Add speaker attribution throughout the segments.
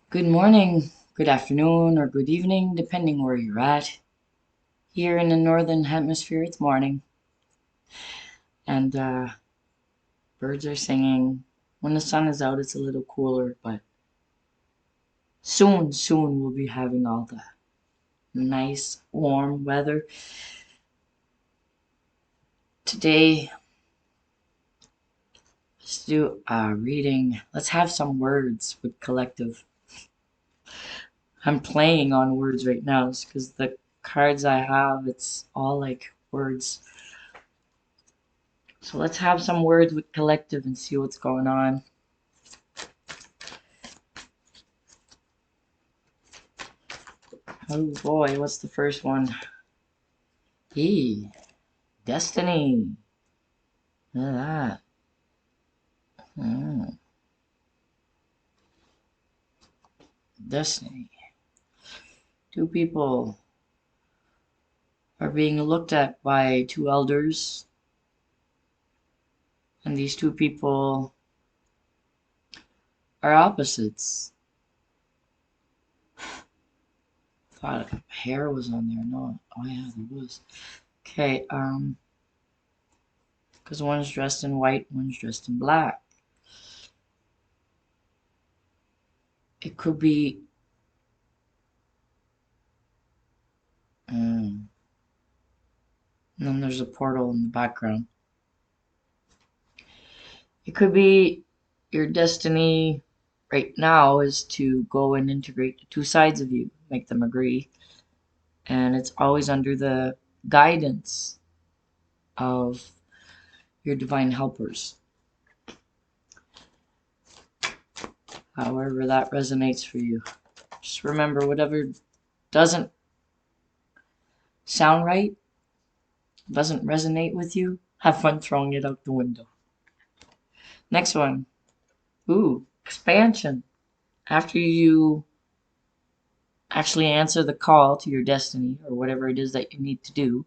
Speaker 1: Good morning, good afternoon, or good evening, depending where you're at. Here in the northern hemisphere, it's morning, and birds are singing. When the sun is out, it's a little cooler, but soon we'll be having all the nice, warm weather. Today, let's do a reading. Let's have some words with collective. I'm playing on words right now because the cards I have, it's all like words. So let's have some words with collective and see what's going on. Oh boy, what's the first one? E. Destiny. Look at that. Hmm. Destiny. Two people are being looked at by two elders, and these two people are opposites. Thought hair was on there. No. Oh yeah, there was. Okay, because one's dressed in white, one's dressed in black. It could be and then there's a portal in the background. It could be your destiny right now is to go and integrate the two sides of you, make them agree. And it's always under the guidance of your divine helpers. However, that resonates for you. Just remember, whatever doesn't sound right, doesn't resonate with you, have fun throwing it out the window. Next one. Ooh, expansion. After you actually answer the call to your destiny or whatever it is that you need to do,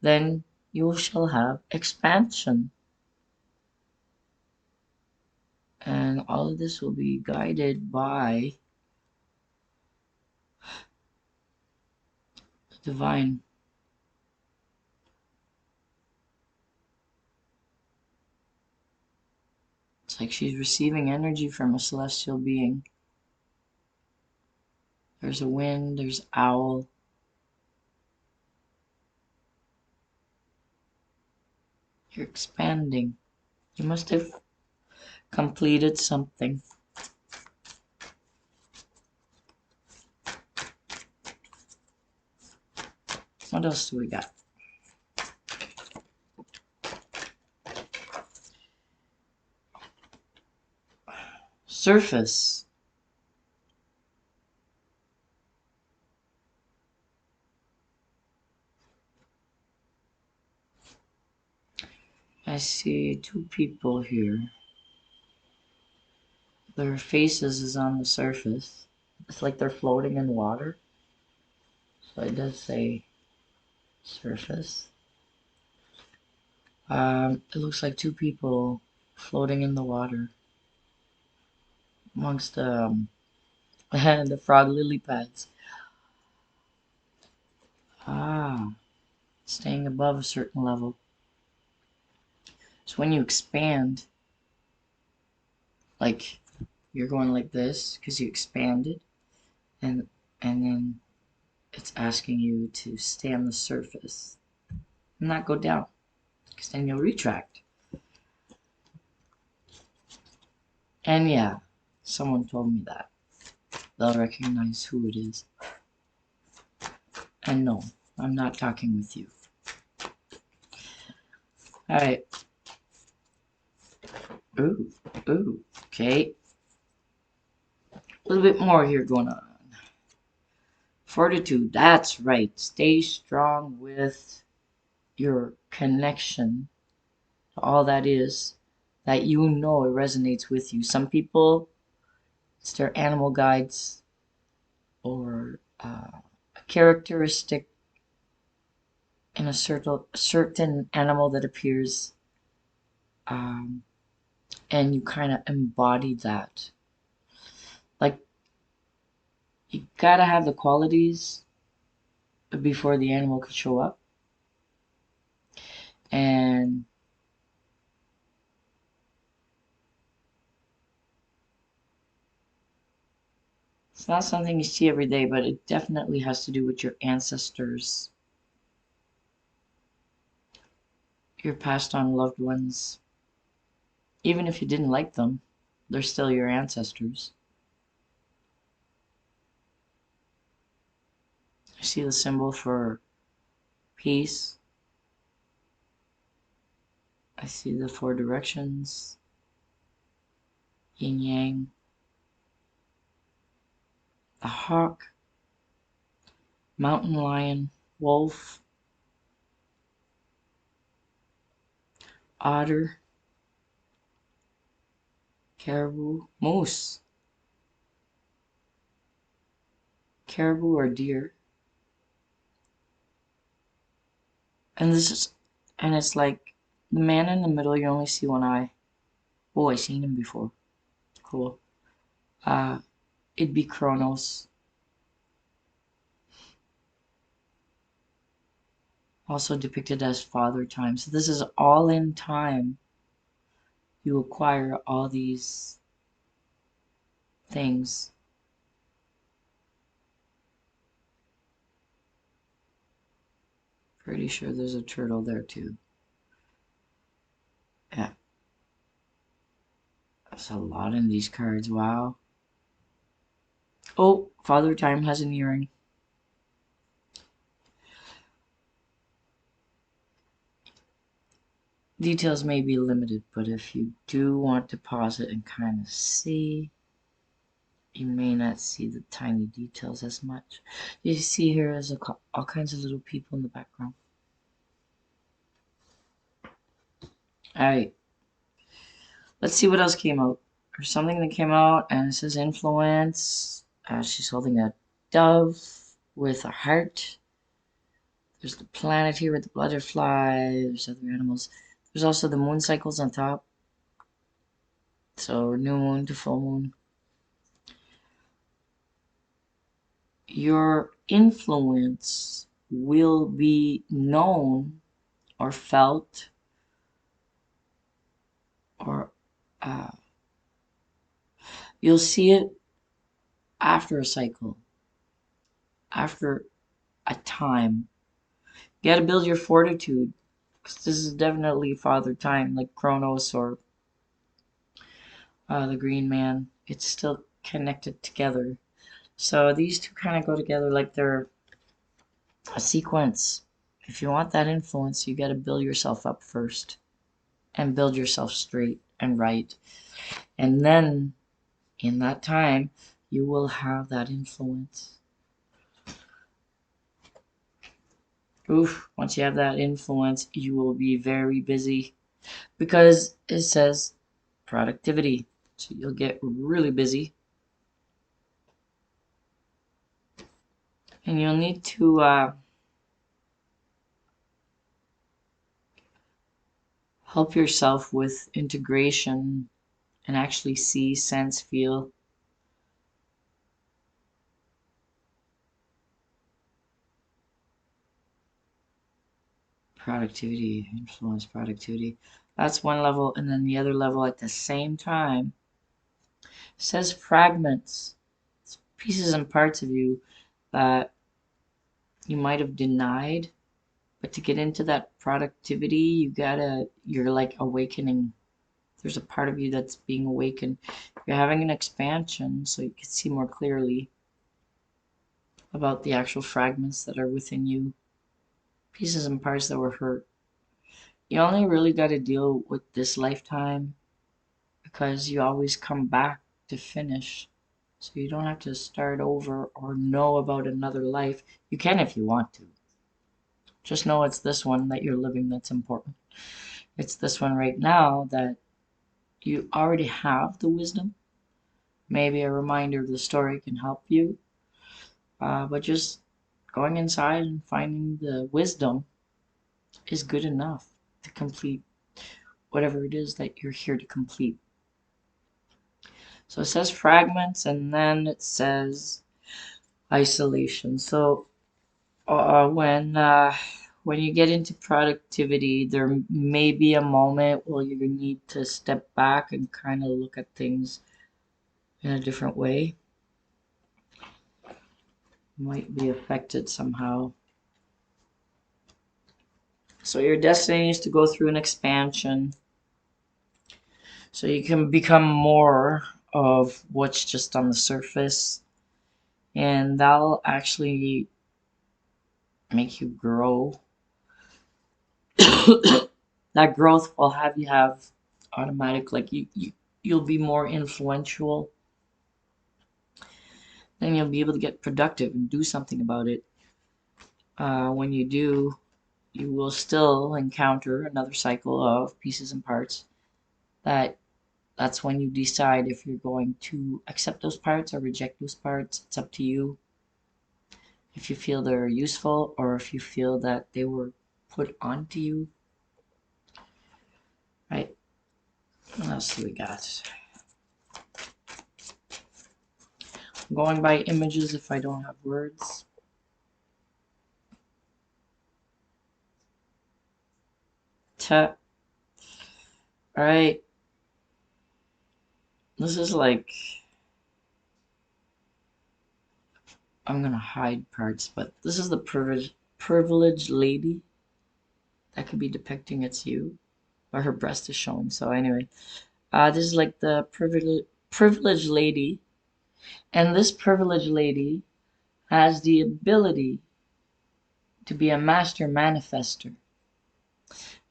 Speaker 1: then you shall have expansion. And all of this will be guided by the divine. It's like she's receiving energy from a celestial being. There's a wind, there's owl. You're expanding. You must have completed something. What else do we got? Surface. I see two people here. Their faces is on the surface. It's like they're floating in water. So it does say surface. It looks like two people floating in the water amongst the frog lily pads. Ah, staying above a certain level. So when you expand, like you're going like this because you expanded, and then it's asking you to stay on the surface and not go down, because then you'll retract. And yeah, someone told me that. They'll recognize who it is. And no, I'm not talking with you. Alright. Ooh, ooh, okay. A little bit more here going on. Fortitude, that's right. Stay strong with your connection to all that is, that you know it resonates with you. Some people, it's their animal guides or a characteristic in a certain animal that appears, um, and you kind of embody that. Like You gotta have the qualities before the animal could show up. And it's not something you see every day, but it definitely has to do with your ancestors, your passed on loved ones. Even if you didn't like them, they're still your ancestors. I see the symbol for peace. I see the four directions, yin yang, the hawk, mountain lion, wolf, otter, caribou, moose, caribou or deer. And this is, and it's like the man in the middle, you only see one eye. Oh, I seen him before. Cool. Uh, it'd be Kronos, also depicted as Father Time. So this is all in time. You acquire all these things. Pretty sure there's a turtle there too. Yeah, there's a lot in these cards. Wow. Oh, Father Time has an earring. Details may be limited, but if you do want to pause it and kind of see, you may not see the tiny details as much. You see here is all kinds of little people in the background. Alright, let's see what else came out. There's something that came out, and it says influence. She's holding a dove with a heart. There's the planet here with the butterfly. There's other animals. There's also the moon cycles on top. So new moon to full moon. Your influence will be known or felt or uh, you'll see it after a cycle, after a time. You got to build your fortitude because this is definitely Father Time, like Kronos or the Green Man. It's still connected together. So these two kind of go together like they're a sequence. If you want that influence, you got to build yourself up first and build yourself straight and right. And then in that time, you will have that influence. Oof, once you have that influence, you will be very busy because it says productivity. So you'll get really busy and you'll need to help yourself with integration and actually see, sense, feel. Productivity, influence productivity. That's one level, and then the other level at the same time says fragments. It's pieces and parts of you that you might have denied, but to get into that productivity, you're like awakening. There's a part of you that's being awakened. You're having an expansion so you can see more clearly about the actual fragments that are within you, pieces and parts that were hurt. You only really got to deal with this lifetime because you always come back to finish. So you don't have to start over or know about another life. You can if you want to. Just know it's this one that you're living that's important. It's this one right now that you already have the wisdom. Maybe a reminder of the story can help you. But just going inside and finding the wisdom is good enough to complete whatever it is that you're here to complete. So it says fragments, and then it says isolation. So when you get into productivity, there may be a moment where you need to step back and kind of look at things in a different way. You might be affected somehow. So your destiny is to go through an expansion so you can become more of what's just on the surface, and that'll actually make you grow. That growth will have you have automatic, like you'll be more influential, then you'll be able to get productive and do something about it. When you do, you will still encounter another cycle of pieces and parts. That's when you decide if you're going to accept those parts or reject those parts. It's up to you. If you feel they're useful or if you feel that they were put onto you. Right? What else do we got? I'm going by images if I don't have words. Alright. This is like, I'm gonna hide parts, but this is the privileged lady. That could be depicting it's you. Or her breast is showing. So anyway. This is like the privileged lady. And this privileged lady has the ability to be a master manifester.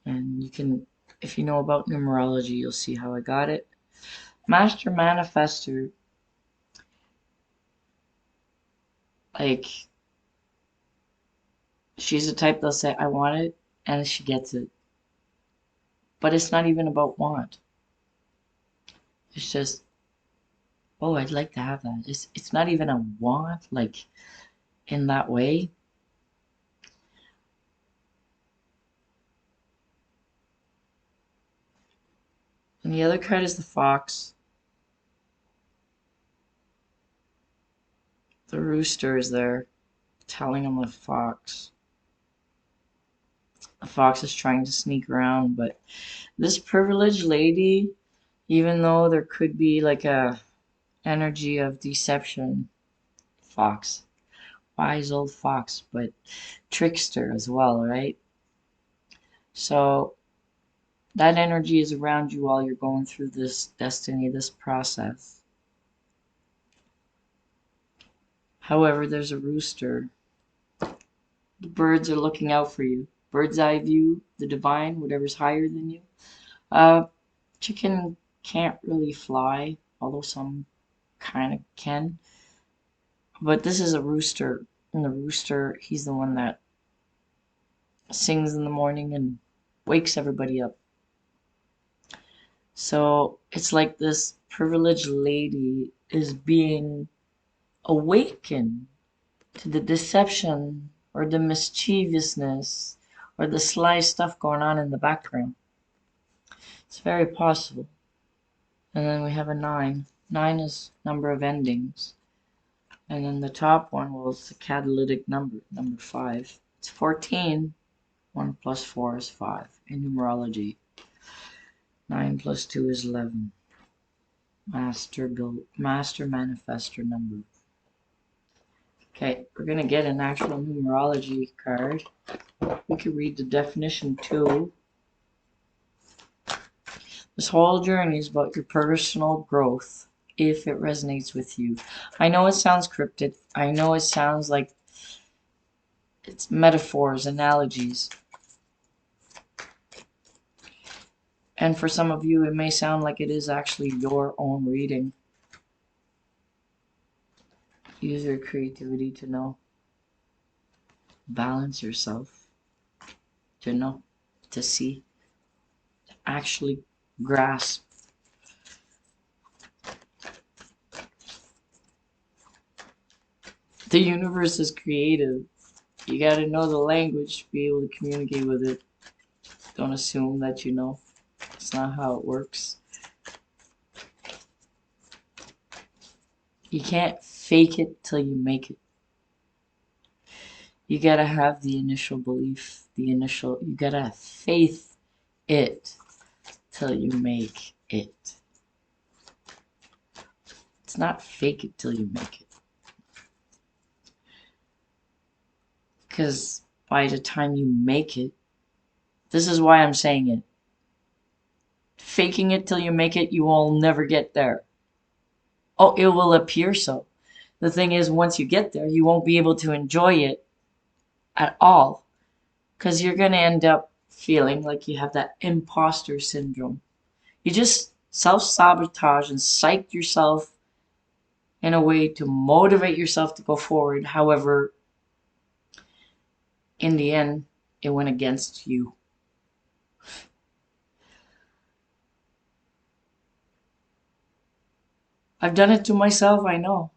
Speaker 1: And you can, if you know about numerology, you'll see how I got it. Master manifester, like, she's the type that'll say, I want it, and she gets it. But it's not even about want. It's just, oh, I'd like to have that. It's not even a want, like, in that way. And the other card is the fox. The rooster is there, telling him the fox. The fox is trying to sneak around, but this privileged lady, even though there could be like a energy of deception, fox, wise old fox, but trickster as well, right? So that energy is around you while you're going through this destiny, this process. However, there's a rooster. The birds are looking out for you. Bird's eye view, the divine, whatever's higher than you. Chicken can't really fly, although some kind of can. But this is a rooster, and the rooster, he's the one that sings in the morning and wakes everybody up. So it's like this privileged lady is being awakened to the deception or the mischievousness or the sly stuff going on in the background. It's very possible. And then we have a 9. 9 is number of endings. And then the top one, well, it's the catalytic number, number 5. It's 14. 1 plus 4 is 5 in numerology. 9 plus 2 is 11. Master manifestor number. Okay, we're gonna get an actual numerology card. We can read the definition too. This whole journey is about your personal growth, if it resonates with you. I know it sounds cryptic. I know it sounds like it's metaphors, analogies. And for some of you, it may sound like it is actually your own reading. Use your creativity to know. Balance yourself. To know. To see. To actually grasp. The universe is creative. You gotta know the language to be able to communicate with it. Don't assume that you know. It's not how it works. You can't fake it till you make it. You gotta have the initial belief, you gotta faith it till you make it. It's not fake it till you make it. Because by the time you make it, this is why I'm saying it. Faking it till you make it, you will never get there. Oh, it will appear so. The thing is, once you get there, you won't be able to enjoy it at all. Because you're going to end up feeling like you have that imposter syndrome. You just self-sabotage and psych yourself in a way to motivate yourself to go forward. However, in the end, it went against you. I've done it to myself, I know.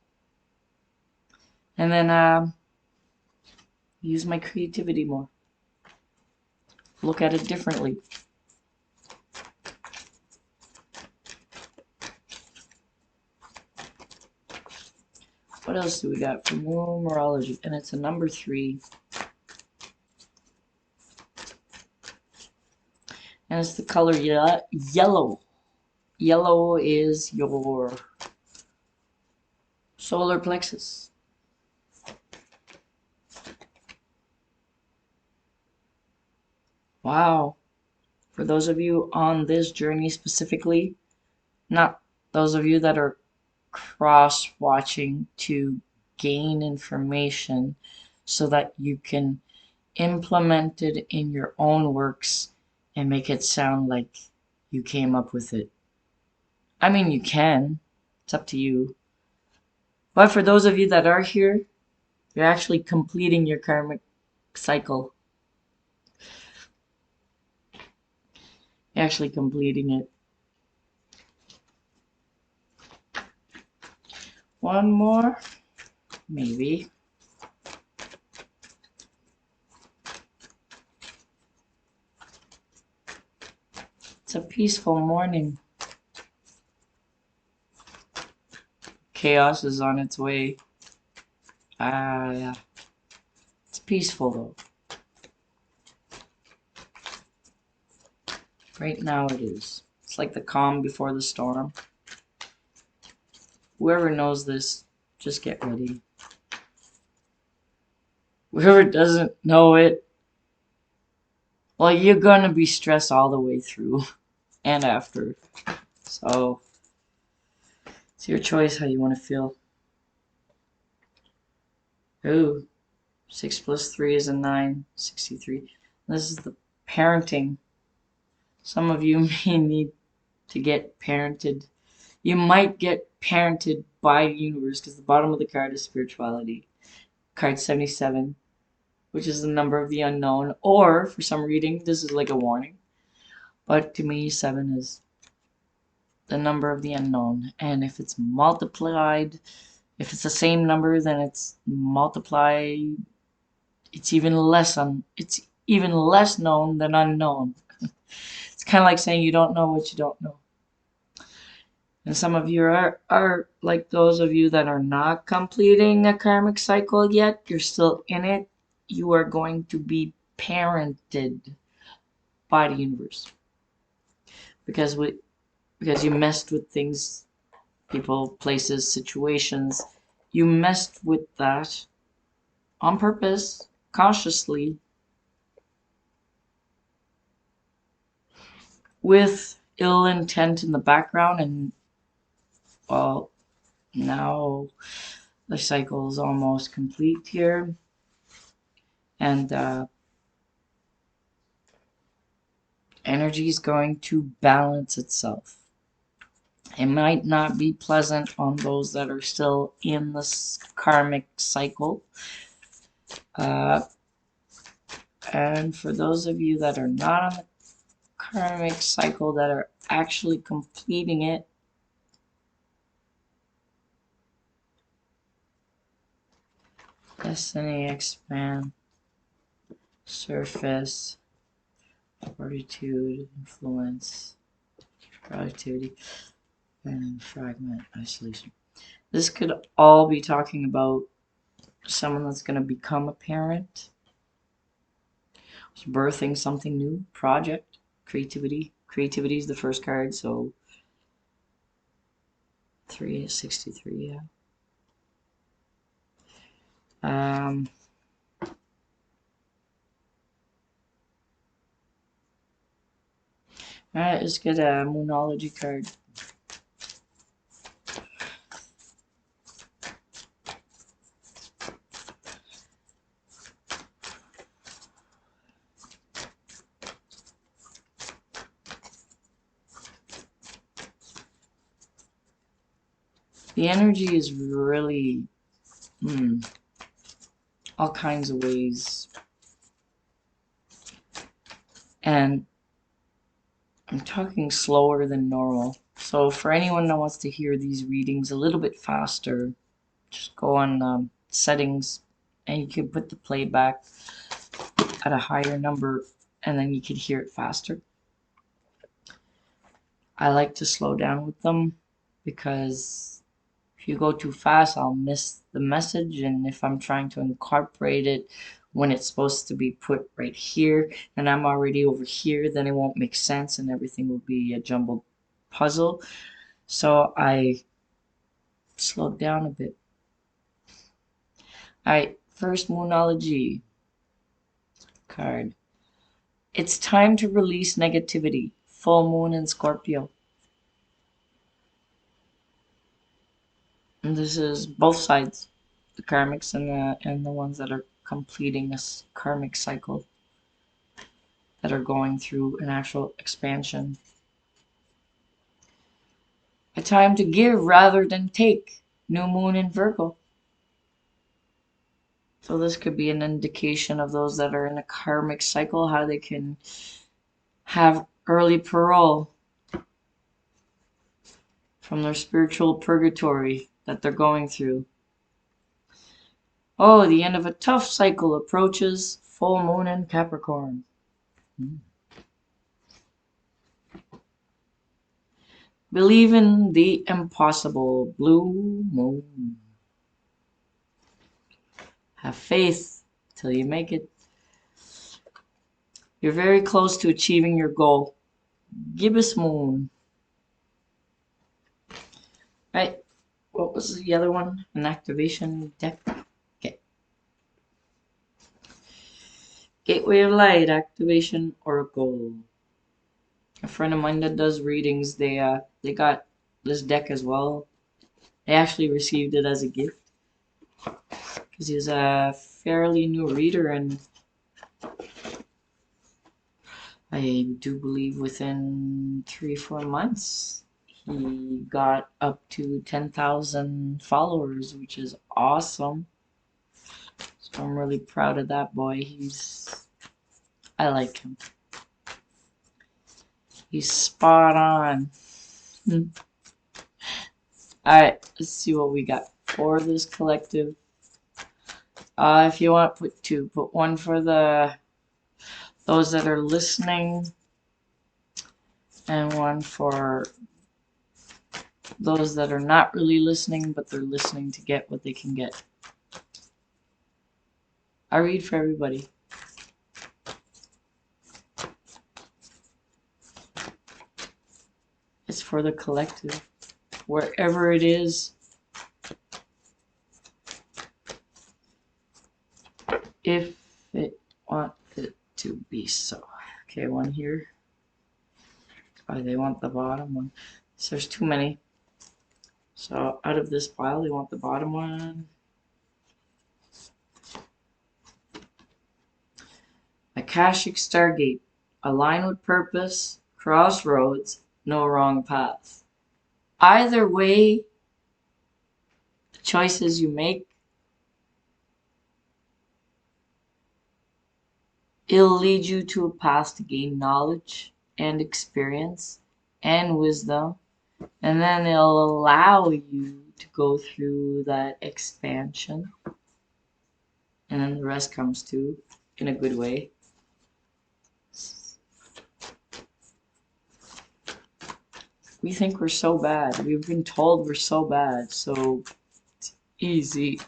Speaker 1: And then use my creativity more. Look at it differently. What else do we got for numerology? And it's a number 3. And it's the color yellow. Yellow is your solar plexus. Wow. For those of you on this journey specifically, not those of you that are cross-watching to gain information so that you can implement it in your own works and make it sound like you came up with it. I mean, you can. It's up to you. But for those of you that are here, you're actually completing your karmic cycle. You're actually completing it. One more, maybe. It's a peaceful morning. Chaos is on its way. Yeah. It's peaceful though. Right now it is. It's like the calm before the storm. Whoever knows this, just get ready. Whoever doesn't know it, well, you're gonna be stressed all the way through and after. So, it's your choice how you want to feel. Ooh, 6 plus 3 is a 9, 63. This is the parenting. Some of you may need to get parented. You might get parented by the universe because the bottom of the card is spirituality. Card 77, which is the number of the unknown. Or, for some reading, this is like a warning. But to me, 7 is the number of the unknown. And if it's multiplied, if it's the same number, then it's multiplied. It's even less known than unknown. It's kind of like saying you don't know what you don't know. And some of you are like those of you that are not completing a karmic cycle yet. You're still in it. You are going to be parented by the universe. Because you messed with things, people, places, situations. You messed with that on purpose, consciously, with ill intent in the background, and well, now the cycle is almost complete here, and energy is going to balance itself. It might not be pleasant on those that are still in this karmic cycle, and for those of you that are not on the karmic cycle, that are actually completing it, Destiny, expand, surface, fortitude, influence, productivity, and fragment, isolation. This could all be talking about someone that's going to become a parent, birthing something new, project, creativity. Creativity is the first card, so 3 is 63, yeah. Alright, let's get a Moonology card. The energy is really all kinds of ways. And I'm talking slower than normal. So for anyone that wants to hear these readings a little bit faster, just go on settings and you can put the playback at a higher number and then you can hear it faster. I like to slow down with them because if you go too fast, I'll miss the message, and if I'm trying to incorporate it when it's supposed to be put right here and I'm already over here, then it won't make sense and everything will be a jumbled puzzle. So I slowed down a bit. Alright, first Moonology card. It's time to release negativity. Full moon in Scorpio. And this is both sides, the karmics and the ones that are completing this karmic cycle, that are going through an actual expansion. A time to give rather than take. New moon in Virgo. So this could be an indication of those that are in a karmic cycle, how they can have early parole from their spiritual purgatory that they're going through. Oh, the end of a tough cycle approaches. Full moon in Capricorn. Believe in the impossible. Blue moon. Have faith till you make it. You're very close to achieving your goal. Gibbous moon. Right. What was the other one? An activation deck. Okay. Gateway of Light activation oracle. A friend of mine that does readings, they got this deck as well. They actually received it as a gift because he's a fairly new reader, and I do believe within 3-4 months he got up to 10,000 followers, which is awesome. So I'm really proud of that boy. I like him. He's spot on. Alright, let's see what we got for this collective. If you want, put 2. Put 1 for those that are listening, and 1 for those that are not really listening, but they're listening to get what they can get. I read for everybody. It's for the collective, wherever it is. If it wants it to be so. Okay, 1 here. Oh, they want the bottom one. So there's too many. So out of this pile, they want the bottom one. Akashic Stargate. Align with purpose. Crossroads. No wrong path. Either way, the choices you make, it'll lead you to a path to gain knowledge and experience and wisdom, and then it'll allow you to go through that expansion, and then the rest comes too, in a good way. We think we're so bad. We've been told we're so bad, so it's easy.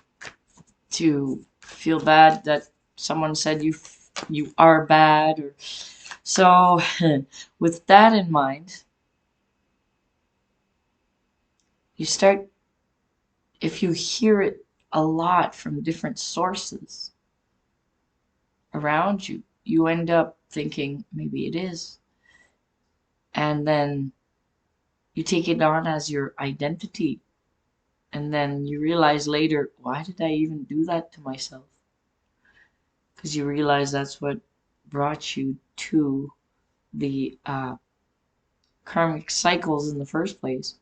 Speaker 1: to feel bad that someone said you are bad. Or so with that in mind, you start, if you hear it a lot from different sources around you, you end up thinking maybe it is. And then you take it on as your identity. And then you realize later, why did I even do that to myself? Because you realize that's what brought you to the karmic cycles in the first place.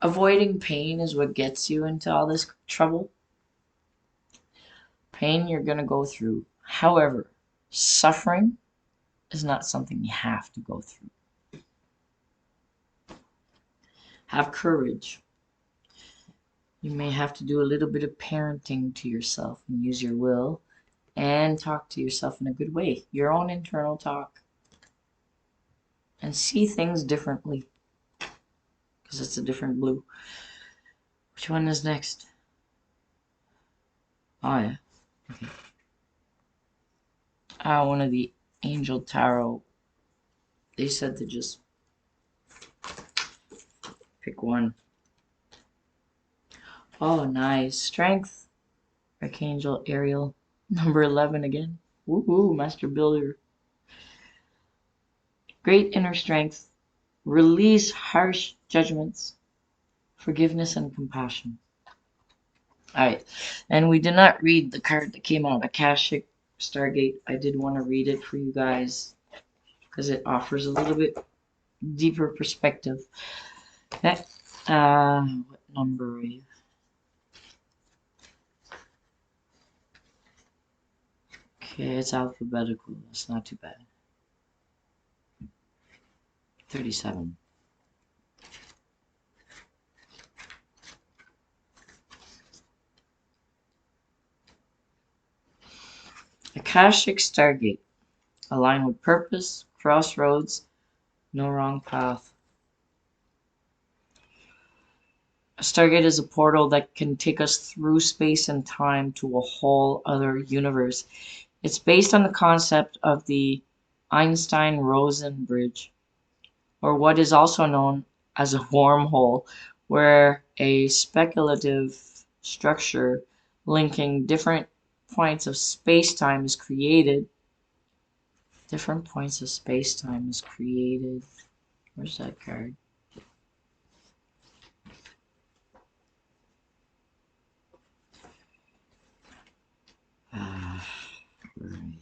Speaker 1: Avoiding pain is what gets you into all this trouble. Pain you're going to go through. However, suffering is not something you have to go through. Have courage. You may have to do a little bit of parenting to yourself and use your will and talk to yourself in a good way. Your own internal talk. And see things differently. Because it's a different blue. Which one is next? Oh, yeah. Okay. One of the Angel Tarot. They said to just pick one. Oh, nice. Strength. Archangel Ariel. Number 11 again. Woohoo, Master Builder. Great inner strength. Release harsh judgments. Forgiveness and compassion. Alright. And we did not read the card that came out, Akashic Stargate. I did want to read it for you guys because it offers a little bit deeper perspective. Okay. What number are you? Okay, it's alphabetical. That's not too bad. 37. Akashic Stargate. Align with purpose, crossroads, no wrong path. A Stargate is a portal that can take us through space and time to a whole other universe. It's based on the concept of the Einstein-Rosen bridge, or what is also known as a wormhole, where a speculative structure linking different points of space-time is created. Different points of space-time is created. Where's that card? Where are you?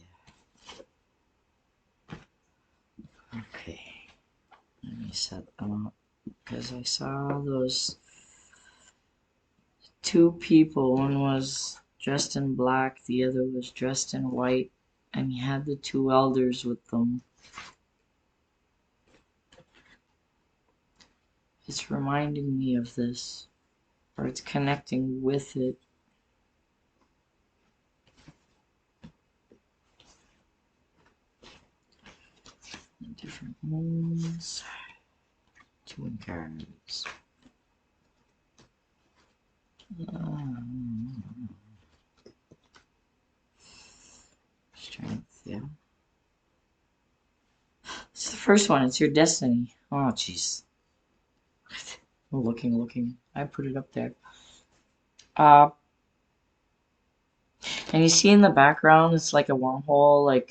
Speaker 1: Okay. Let me set them up. Because I saw those two people. One was dressed in black, the other was dressed in white, and you had the two elders with them. It's reminding me of this, or it's connecting with it. Different moons. Two cards. Strength, yeah. It's the first one. It's your destiny. Oh, jeez. Looking. I put it up there. And you see in the background, it's like a wormhole,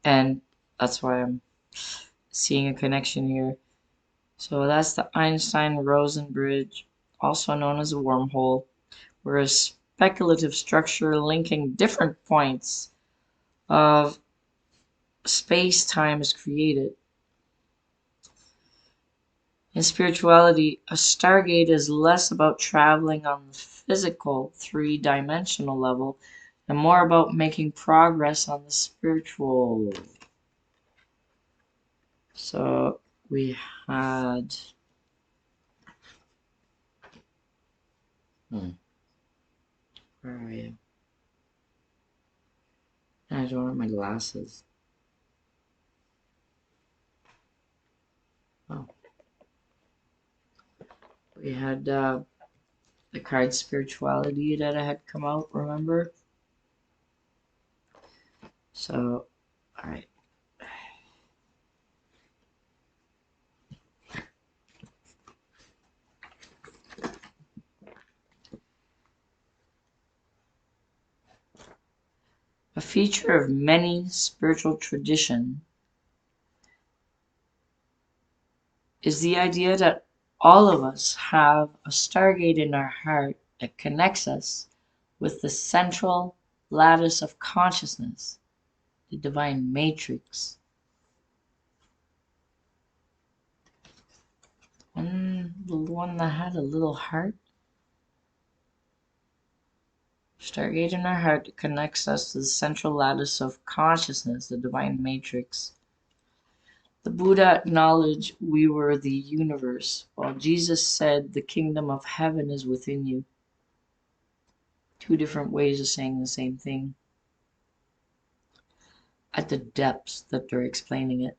Speaker 1: and that's why I'm seeing a connection here. So that's the Einstein-Rosen bridge, also known as a wormhole, where a speculative structure linking different points of space-time is created. In spirituality, a stargate is less about traveling on the physical, three-dimensional level and more about making progress on the spiritual. So we had... Where are you? I don't have my glasses. Oh. We had the card spirituality that had come out, remember? So, alright. A feature of many spiritual tradition is the idea that all of us have a stargate in our heart that connects us with the central lattice of consciousness, the divine matrix. The one that had a little heart. Stargate in our heart that connects us to the central lattice of consciousness, the divine matrix. The Buddha acknowledged we were the universe, while Jesus said the kingdom of heaven is within you. Two different ways of saying the same thing. At the depths that they're explaining it.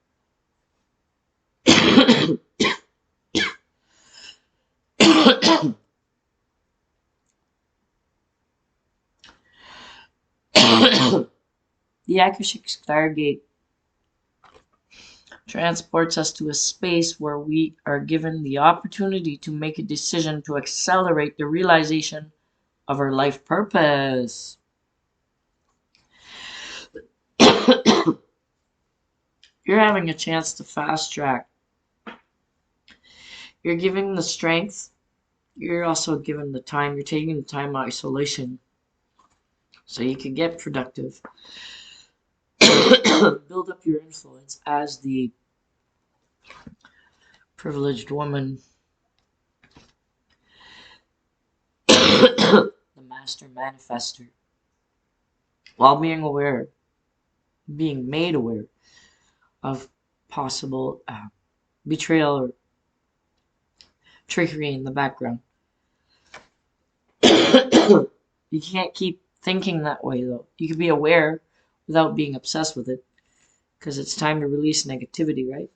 Speaker 1: The Akashic Stargate transports us to a space where we are given the opportunity to make a decision to accelerate the realization of our life purpose. You're having a chance to fast track. You're giving the strength. You're also given the time. You're taking the time of isolation so you can get productive. Build up your influence as the privileged woman, the master manifester, while being aware, being made aware of possible betrayal or trickery in the background. You can't keep thinking that way, though. You can be aware without being obsessed with it, because it's time to release negativity, right?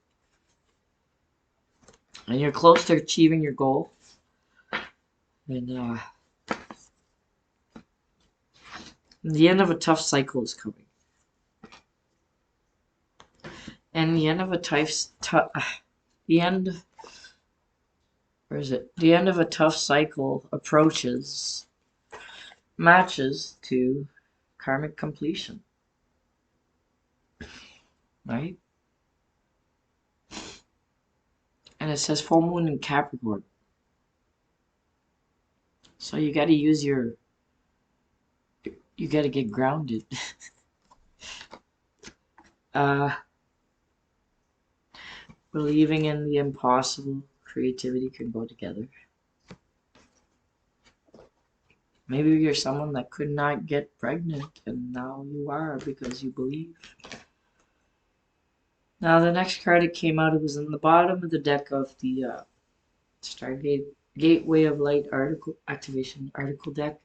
Speaker 1: And you're close to achieving your goal. And the end of a tough cycle is coming. And the end of a the end of a tough cycle matches to karmic completion, right? And it says full moon in Capricorn. So you got to you got to get grounded. Believing in the impossible, creativity can go together. Maybe you're someone that could not get pregnant, and now you are because you believe. Now, the next card that came out, it was in the bottom of the deck of the Stargate Gateway of Light article activation article deck.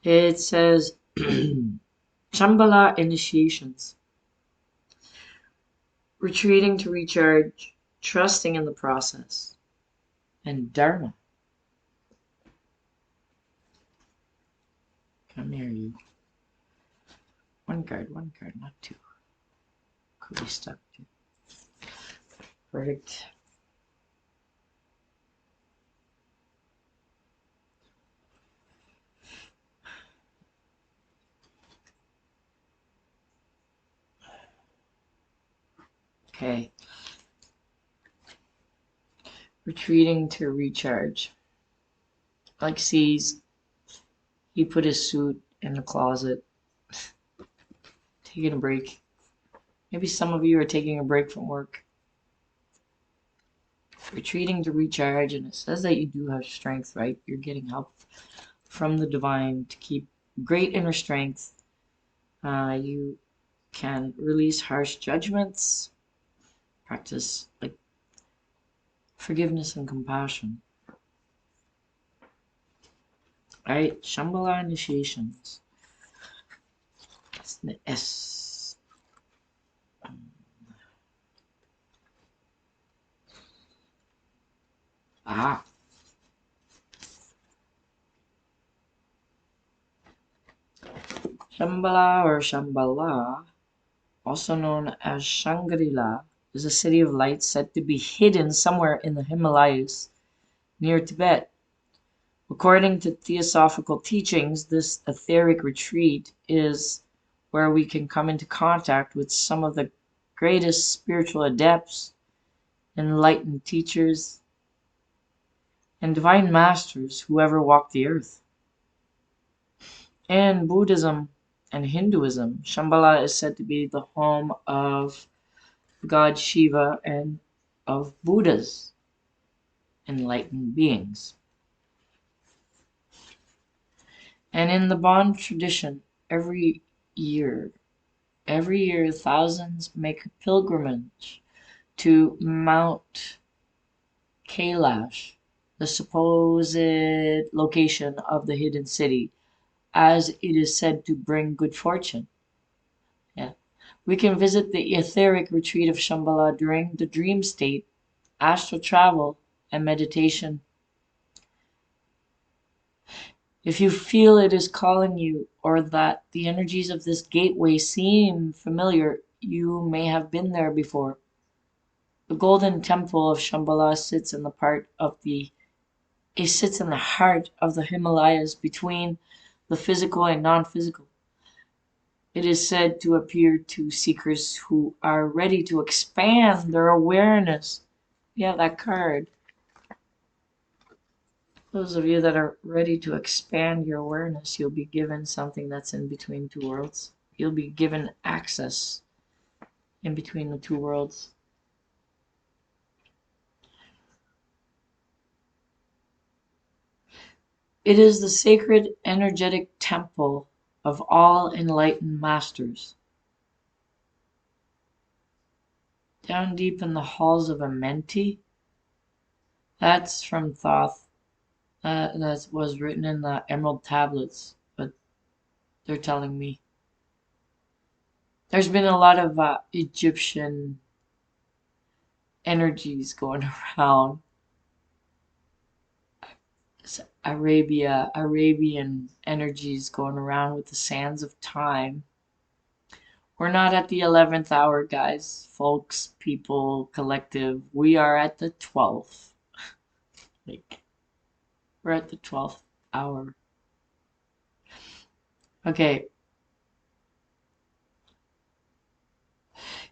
Speaker 1: It says Shambhala initiations. Retreating to recharge, trusting in the process, and Dharma. Come here, you. One card, not two. Could be stuck. Perfect. Okay. Retreating to recharge. Like sees, he put his suit in the closet, taking a break. Maybe some of you are taking a break from work. Retreating to recharge, and it says that you do have strength, right? You're getting help from the divine to keep great inner strength. You can release harsh judgments, practice like forgiveness and compassion. Alright, Shambhala initiations. That's the S. Ah, Shambhala or Shambhala, also known as Shangri-La, is a city of light said to be hidden somewhere in the Himalayas near Tibet. According to theosophical teachings, this etheric retreat is where we can come into contact with some of the greatest spiritual adepts, enlightened teachers, and divine masters who ever walked the earth. In Buddhism and Hinduism, Shambhala is said to be the home of God Shiva and of Buddhas, enlightened beings. And in the Bon tradition, year, every year thousands make a pilgrimage to Mount Kailash, the supposed location of the hidden city, as it is said to bring good fortune. Yeah. We can visit the etheric retreat of Shambhala during the dream state, astral travel, and meditation. If you feel it is calling you or that the energies of this gateway seem familiar, you may have been there before. The golden temple of Shambhala sits in the heart of the Himalayas between the physical and non-physical. It is said to appear to seekers who are ready to expand their awareness. Yeah, that card. Those of you that are ready to expand your awareness, you'll be given something that's in between two worlds. You'll be given access in between the two worlds. It is the sacred energetic temple of all enlightened masters. Down deep in the halls of Amenti, that's from Thoth. That was written in the Emerald Tablets, but they're telling me. There's been a lot of Egyptian energies going around. Arabian energies going around with the sands of time. We're not at the 11th hour, guys, folks, people, collective. We are at the 12th. Like, we're at the 12th hour. Okay.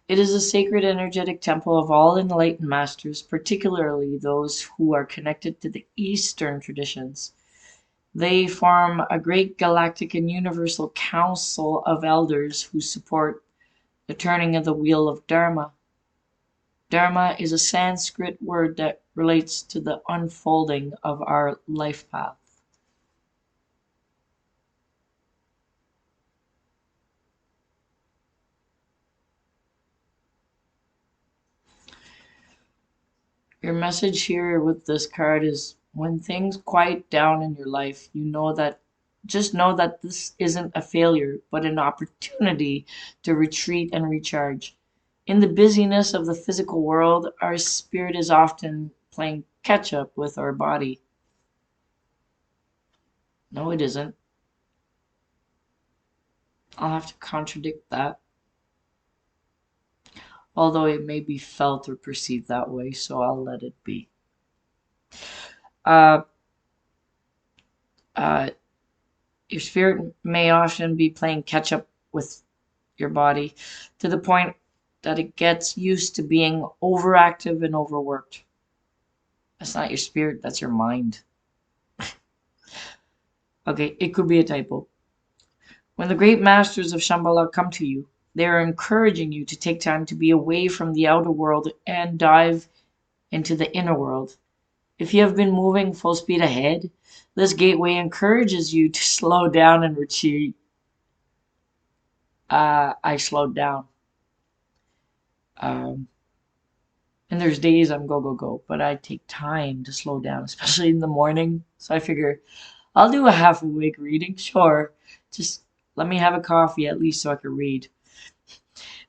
Speaker 1: It is a sacred energetic temple of all enlightened masters, particularly those who are connected to the Eastern traditions. They form a great galactic and universal council of elders who support the turning of the wheel of Dharma. Dharma is a Sanskrit word that relates to the unfolding of our life path. Your message here with this card is when things quiet down in your life, just know that this isn't a failure, but an opportunity to retreat and recharge. In the busyness of the physical world, our spirit is often playing catch up with our body. No, it isn't. I'll have to contradict that. Although it may be felt or perceived that way, so I'll let it be. Uh, uh, your spirit may often be playing catch up with your body to the point that it gets used to being overactive and overworked. That's not your spirit, that's your mind. Okay, it could be a typo. When the great masters of Shambhala come to you, they are encouraging you to take time to be away from the outer world and dive into the inner world. If you have been moving full speed ahead, this gateway encourages you to slow down and retreat. I slowed down. Um, and there's days I'm go, go, go, but I take time to slow down, especially in the morning. So I figure I'll do a half awake reading, sure. Just let me have a coffee at least so I can read.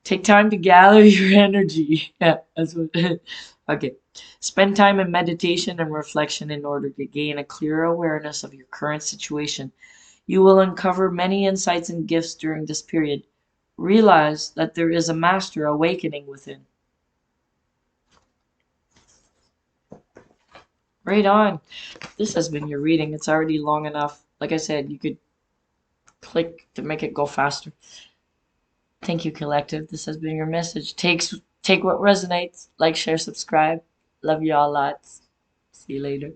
Speaker 1: Take time to gather your energy. Yeah, that's what. Okay. Spend time in meditation and reflection in order to gain a clearer awareness of your current situation. You will uncover many insights and gifts during this period. Realize that there is a master awakening within. Right on. This has been your reading. It's already long enough. Like I said, you could click to make it go faster. Thank you, collective. This has been your message. Take what resonates. Like, share, subscribe. Love you all lots. See you later.